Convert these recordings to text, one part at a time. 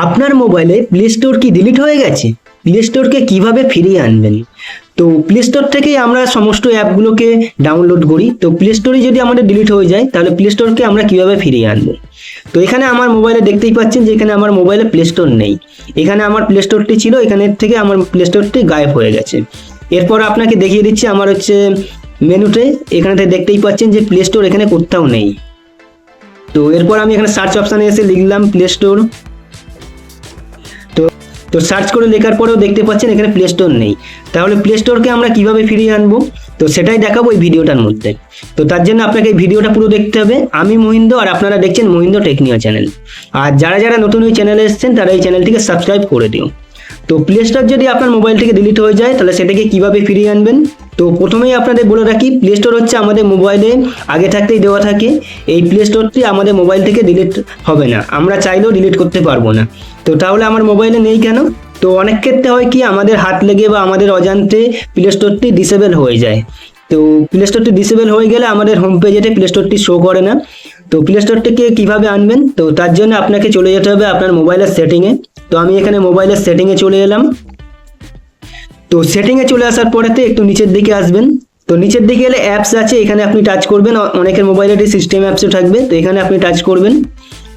আপনার মোবাইলে play store কি ডিলিট হয়ে গেছে? প্লে স্টোরকে কিভাবে ফিরিয়ে আনবেন? তো প্লে স্টোর থেকেই আমরা সমস্ত অ্যাপগুলোকে ডাউনলোড করি। তো প্লে স্টোরে যদি আমাদের ডিলিট হয়ে যায় তাহলে প্লে স্টোরকে আমরা কিভাবে ফিরিয়ে আনবো? তো এখানে আমার মোবাইলে দেখতেই পাচ্ছেন যে এখানে আমার মোবাইলে প্লে স্টোর নেই। এখানে আমার প্লে স্টোরটি ছিল, এখানে থেকে আমার প্লে স্টোরটি গায়েব হয়ে গেছে। এরপর আপনাকে দেখিয়ে দিচ্ছি আমার মেনুতে, এখানে থেকে দেখতেই পাচ্ছেন যে প্লে স্টোর এখানে কোথাও নেই। তো এরপর আমি এখানে সার্চ অপশানে এসে লিখলাম প্লে স্টোর। তো সার্চ করে লেখার পরেও দেখতে পাচ্ছেন এখানে প্লে স্টোর নেই। তাহলে প্লে স্টোরকে আমরা কিভাবে ফিরিয়ে আনবো তো সেটাই দেখাবো এই ভিডিওটার মধ্যে। তো তার জন্য আপনাকে এই ভিডিওটা পুরো দেখতে হবে। আমি মহিন্দ্র আর আপনারা দেখছেন মহিন্দ্র টেকনিও চ্যানেল। আর যারা যারা নতুন ওই চ্যানেলে এসেছেন তারা এই চ্যানেলটিকে সাবস্ক্রাইব করে দিও। তো প্লে স্টোর যদি আপনার মোবাইল থেকে ডিলিট হয়ে যায় তাহলে সেটাকে কিভাবে ফিরিয়ে আনবেন? তো প্রথমেই আপনাদের বলে রাখি, প্লে স্টোর হচ্ছে আমাদের মোবাইলে আগে থাকতেই দেওয়া থাকে। এই প্লে স্টোরটি আমাদের মোবাইল থেকে ডিলিট হবে না, আমরা চাইলেও ডিলিট করতে পারবো না। তো তাহলে আমার মোবাইলে নেই কেন? তো অনেক ক্ষেত্রে হয় কি, আমাদের হাত লেগে বা আমাদের অজান্তে প্লে স্টোরটি ডিসেবল হয়ে যায়। তো প্লে স্টোরটি ডিসেবল হয়ে গেলে আমাদের হোম পেজেতে প্লে স্টোরটি শো করে না। তো প্লে স্টোরটিকে কীভাবে আনবেন? তো তার জন্য আপনাকে চলে যেতে হবে আপনার মোবাইলের সেটিংয়ে। তো আমি এখানে মোবাইলের সেটিংয়ে চলে এলাম। তো সেটিংয়ে চলে আসার পরেতে একটু নিচের দিকে আসবেন। তো নিচের দিকে এলে অ্যাপস আছে, এখানে আপনি টাচ করবেন। অনেকের মোবাইলে সিস্টেম অ্যাপসও থাকবে, তো এখানে আপনি টাচ করবেন।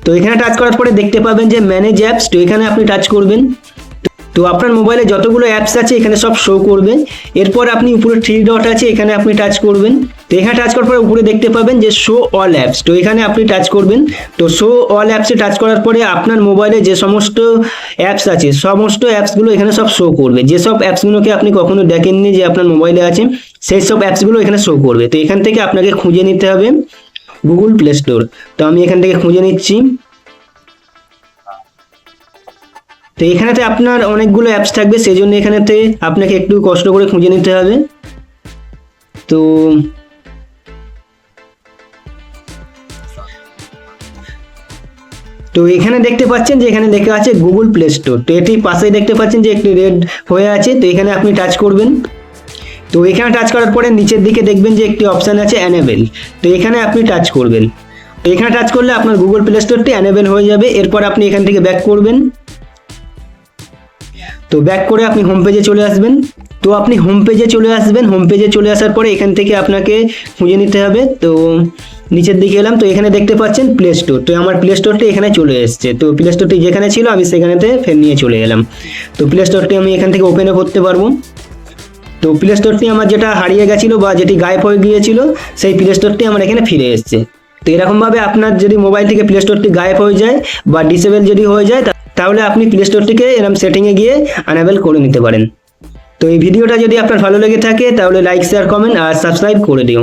তো এখানে টাচ করার পরে দেখতে পাবেন যে ম্যানেজ অ্যাপস, তো এখানে আপনি টাচ করবেন। তো আপনার মোবাইলে যতগুলো অ্যাপস আছে এখানে সব শো করবে। এরপর আপনি উপরে 3 ডট আছে, এখানে আপনি টাচ করবেন। তো এখানে টাচ করার পরে উপরে দেখতে পাবেন যে শো অল অ্যাপস, তো এখানে আপনি টাচ করবেন। তো শো অল অ্যাপসে টাচ করার পরে আপনার মোবাইলে যে সমস্ত অ্যাপস আছে সমস্ত অ্যাপসগুলো এখানে সব শো করবে। যেসব অ্যাপসগুলোকে আপনি কখনো দেখেননি যে আপনার মোবাইলে আছে সেই সব অ্যাপসগুলো এখানে শো করবে। তো এখান থেকে আপনাকে খুঁজে নিতে হবে গুগল প্লে স্টোর। তো আমি এখান থেকে খুঁজে নিচ্ছি। তো এখানেতে আপনার অনেকগুলো অ্যাপস থাকবে, সেই জন্য এখানেতে আপনাকে একটু কষ্ট করে খুঁজে নিতে হবে। তো তো এখানে দেখতে পাচ্ছেন যে এখানে লেখা আছে গুগল প্লে স্টোর। তো এটি পাশেই দেখতে পাচ্ছেন যে একটি রেড হয়ে আছে, তো এখানে আপনি টাচ করবেন। তো এখানে টাচ করার পরে নিচের দিকে দেখবেন যে একটি অপশান আছে অ্যানেবেল, তো এখানে আপনি টাচ করবেন। তো এখানে টাচ করলে আপনার গুগল প্লে স্টোরটি অ্যানেবেল হয়ে যাবে। এরপর আপনি এখান থেকে ব্যাক করবেন। তো ব্যাক করে আপনি হোম পেজে চলে আসবেন। তো আপনি হোম পেজে চলে আসবেন। হোম পেজে চলে আসার পরে এখান থেকে আপনাকে খুঁজে নিতে হবে। তো নিচের দিকে এলাম, তো এখানে দেখতে পাচ্ছেন প্লে স্টোর। তো আমার প্লে স্টোরটি এখানে চলে এসেছে। তো প্লে স্টোরটি যেখানে ছিল আমি সেখানেতে ফের নিয়ে চলে এলাম। তো প্লে স্টোরটি আমি এখান থেকে ওপেনও করতে পারবো। তো প্লে স্টোরটি আমার যেটা হারিয়ে গেছিলো বা যেটি গায়েব হয়ে গিয়েছিল সেই প্লে স্টোরটি আমার এখানে ফিরে এসেছে। তো এরকমভাবে আপনার যদি মোবাইল থেকে প্লে স্টোরটি গায়েব হয়ে যায় বা ডিসেবল যদি হয়ে যায় তাহলে আপনি প্লে স্টোরটিকে এরকম সেটিংয়ে গিয়ে আনএবল করে নিতে পারেন। তো এই ভিডিওটা যদি আপনার ভালো লেগে থাকে তাহলে লাইক, শেয়ার, কমেন্ট আর সাবস্ক্রাইব করে দিও।